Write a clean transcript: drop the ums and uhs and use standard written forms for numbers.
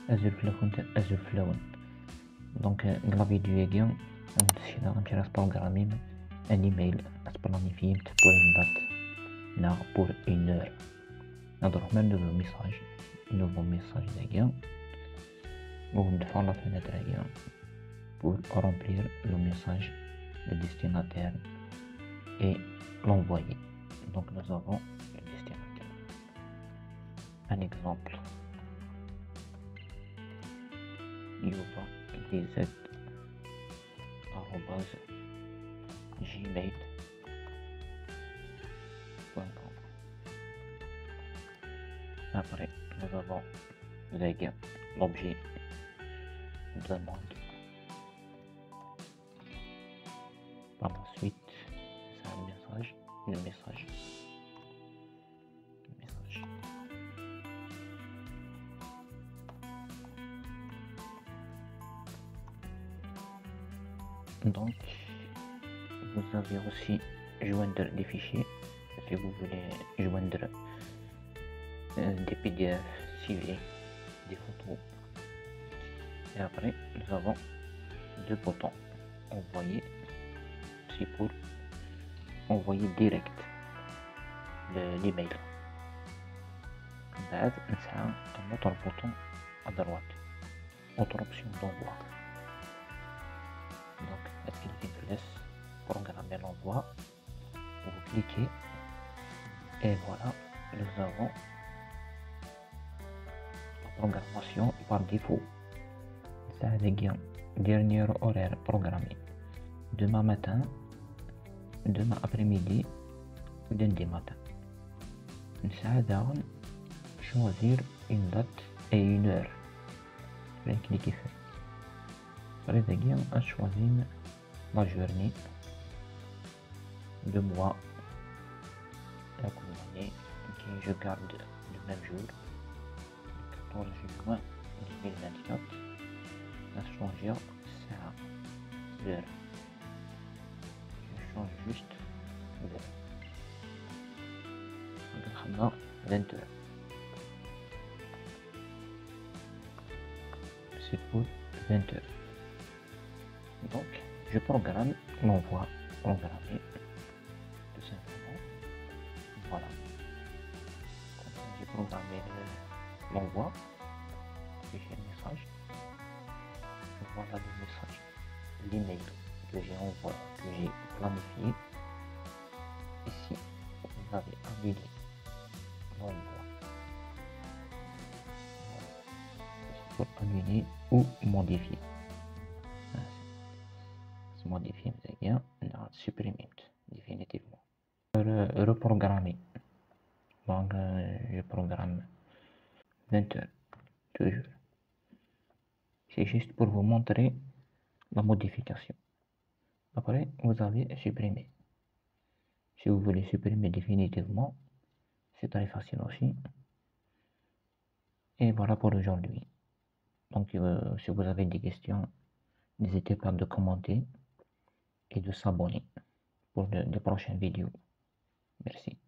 azul donc la vidéo غنمشي نبروغرامي un email planifié pour une date là pour 1 heure نروح من nouveau message دقيقة وندفع la fenêtre دقيقة pour remplir le message le destinataire et l'envoyer. Donc nous avons le destinataire. Un exemple, yuba@gmail.com. Après nous avons l'objet demande. Par la suite, c'est un message, le message. Donc, vous avez aussi joindre des fichiers, si vous voulez joindre des PDF, CV, des photos. Et après, nous avons 2 boutons. Envoyer, c'est pour envoyer direct l'email. بعد نسعى un autre bouton à droite, autre option d'envoi. Donc, il vous laisse programmer l'envoi. Vous cliquez et voilà, nous avons la programmation par défaut. Ça dernier horaire programmé. Demain matin, demain après-midi, lundi matin. Nous choisir une date et une heure. Cliquez après on choisir la journée, le mois, la journée que je garde le même jour, le 14 juin 2024. On changer ça, l'heure. Je change juste l'heure. On va 20 heures. C'est pour 20 heures. Donc, je programme l'envoi programmé tout simplement. Voilà. J'ai programmé l'envoi. J'ai fait le message. Voilà le message, l'email que j'ai envoyé, que j'ai planifié. Ici, vous avez annulé l'envoi. Pour annuler ou modifier. Modifier, c'est-à-dire supprimer définitivement. Reprogrammer. Donc, je programme 20 heures, toujours. C'est juste pour vous montrer la modification. Après, vous avez supprimé. Si vous voulez supprimer définitivement, c'est très facile aussi. Et voilà pour aujourd'hui. Donc, si vous avez des questions, n'hésitez pas de commenter et de s'abonner pour de prochaines vidéos. Merci.